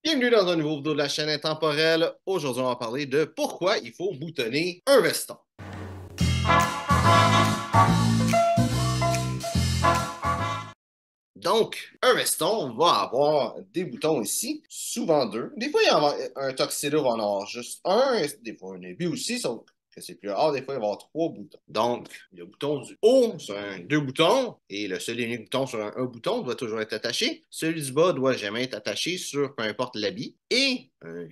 Bienvenue dans un nouveau vidéo de la chaîne Intemporelle. Aujourd'hui, on va parler de pourquoi il faut boutonner un veston. Donc, un veston va avoir des boutons ici, souvent deux. Des fois, il y en a un tuxedo va en avoir juste un, des fois un début aussi, sauf que c'est plus rare, des fois, il va y avoir trois boutons. Donc, le bouton du haut sur deux boutons, et le seul et unique bouton sur un bouton doit toujours être attaché. Celui du bas doit jamais être attaché sur peu importe l'habit. Et un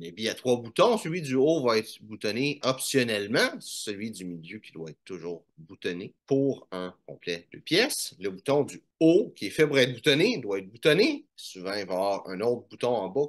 habit à trois boutons, celui du haut va être boutonné optionnellement, celui du milieu qui doit être toujours boutonné pour un complet de pièces. Le bouton du haut, qui est fait pour être boutonné, doit être boutonné. Souvent, il va y avoir un autre bouton en bas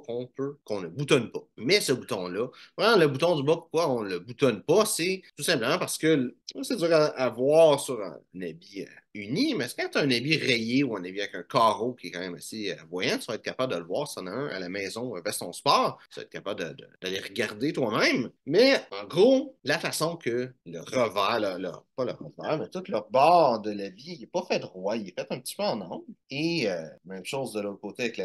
qu'on ne boutonne pas. Mais ce bouton-là, vraiment, le bouton du bas, pourquoi on ne le boutonne pas? C'est tout simplement parce que c'est dur à voir sur un habit uni, mais quand tu as un habit rayé ou un habit avec un carreau qui est quand même assez voyant, tu vas être capable de le voir si on a un à la maison, un veston sport, tu vas être capable d'aller regarder toi-même. Mais en gros, la façon que le revers, pas le revers, mais tout le bord de l'habit, il n'est pas fait droit, il est fait un petit peu en angle. Et même chose de l'autre côté avec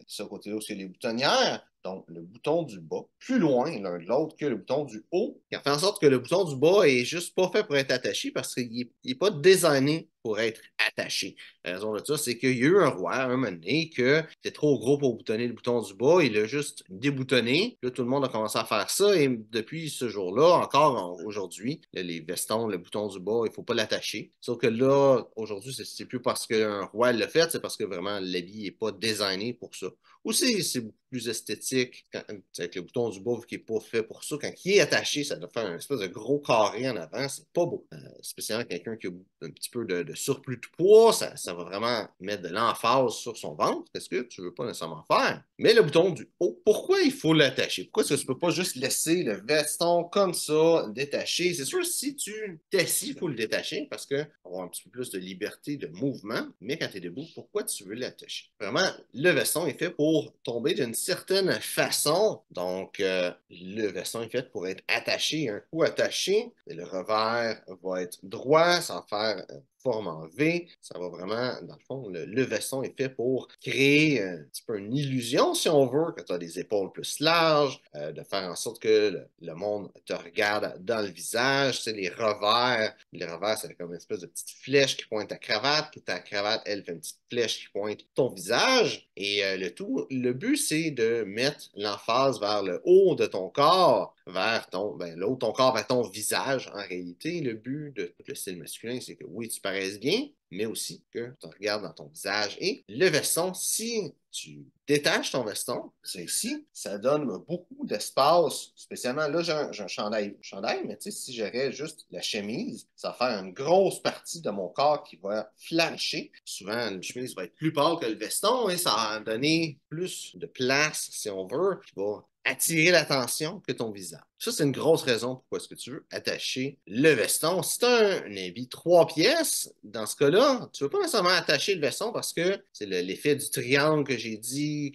ce côté-là, c'est les boutonnières. Donc, le bouton du bas, plus loin l'un de l'autre que le bouton du haut, qui fait en sorte que le bouton du bas est juste pas fait pour être attaché parce qu'il n'est pas designé pour être attaché. La raison de ça, c'est qu'il y a eu un roi, un moment donné, que c'était trop gros pour boutonner le bouton du bas, il l'a juste déboutonné. Là, tout le monde a commencé à faire ça et depuis ce jour-là, encore aujourd'hui, les vestons, le bouton du bas, il ne faut pas l'attacher. Sauf que là, aujourd'hui, c'est plus parce qu'un roi l'a fait, c'est parce que vraiment l'habit n'est pas designé pour ça. Aussi, c'est beaucoup plus esthétique avec le bouton du bas qui n'est pas fait pour ça. Quand il est attaché, ça doit faire un espèce de gros carré en avant. C'est pas beau. Spécialement quelqu'un qui a un petit peu de surplus de poids, ça va vraiment mettre de l'emphase sur son ventre. Qu'est-ce que tu ne veux pas nécessairement faire? Mais le bouton du haut, pourquoi il faut l'attacher? Pourquoi est-ce que tu ne peux pas juste laisser le veston comme ça, détaché? C'est sûr, si tu t'assis, il faut le détacher parce que avoir un petit peu plus de liberté de mouvement. Mais quand tu es debout, pourquoi tu veux l'attacher? Vraiment, le veston est fait pour tomber d'une certaine façon. Donc, le veston est fait pour être attaché, un coup attaché. Et le revers va être droit, sans faire forme en V. Ça va vraiment, dans le fond, le veston est fait pour créer un petit peu une illusion, si on veut, que tu as des épaules plus larges, de faire en sorte que le monde te regarde dans le visage. C'est les revers, c'est comme une espèce de petite flèche qui pointe ta cravate, puis ta cravate, elle, fait une petite flèche qui pointe ton visage. Et le but, c'est de mettre l'emphase vers le haut de ton corps, vers le haut de ton corps, vers ton visage. En réalité, le but de tout le style masculin, c'est que oui, tu paraisses bien, mais aussi que tu regardes dans ton visage. Et le veston, si tu détaches ton veston, c'est ici, ça donne beaucoup d'espace, spécialement là, j'ai un chandail, mais tu sais, si j'aurais juste la chemise, ça va faire une grosse partie de mon corps qui va flasher. Souvent, la chemise va être plus pâle que le veston et ça va donner plus de place, si on veut, qui va attirer l'attention que ton visage. Ça, c'est une grosse raison pourquoi est-ce que tu veux attacher le veston. Si tu as un habit 3 pièces, dans ce cas-là, tu ne veux pas nécessairement attacher le veston parce que c'est l'effet du triangle que j'ai dit,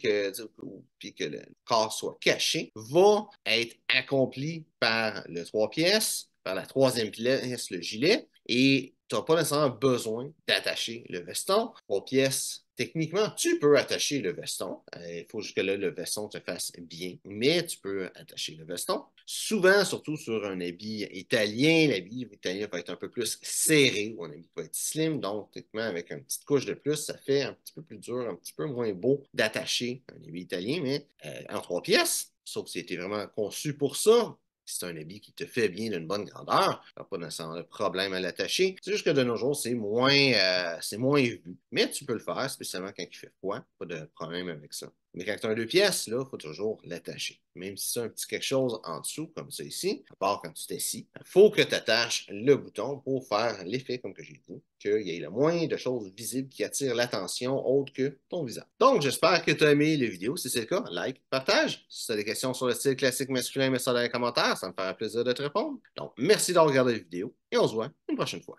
puis que le corps soit caché, va être accompli par le 3 pièces, par la troisième pièce, le gilet, et tu n'as pas nécessairement besoin d'attacher le veston. 3 pièces, techniquement, tu peux attacher le veston. Il faut juste que là, le veston te fasse bien, mais tu peux attacher le veston. Souvent, surtout sur un habit italien, l'habit italien va être un peu plus serré ou un habit va être slim. Donc, techniquement, avec une petite couche de plus, ça fait un petit peu plus dur, un petit peu moins beau d'attacher un habit italien, mais en 3 pièces. Sauf que c'était vraiment conçu pour ça. Si c'est un habit qui te fait bien d'une bonne grandeur, tu n'as pas nécessairement de problème à l'attacher. C'est juste que de nos jours, c'est moins vu. Mais tu peux le faire, spécialement quand il fait froid. Pas de problème avec ça. Mais quand tu as un 2 pièces, là, il faut toujours l'attacher. Même si c'est un petit quelque chose en dessous, comme ça ici, à part quand tu t'assis, il faut que tu attaches le bouton pour faire l'effet, comme que j'ai dit, qu'il y ait le moins de choses visibles qui attirent l'attention autre que ton visage. Donc, j'espère que tu as aimé la vidéo. Si c'est le cas, like, partage. Si tu as des questions sur le style classique masculin, mets ça dans les commentaires. Ça me fera plaisir de te répondre. Donc, merci d'avoir regardé la vidéo et on se voit une prochaine fois.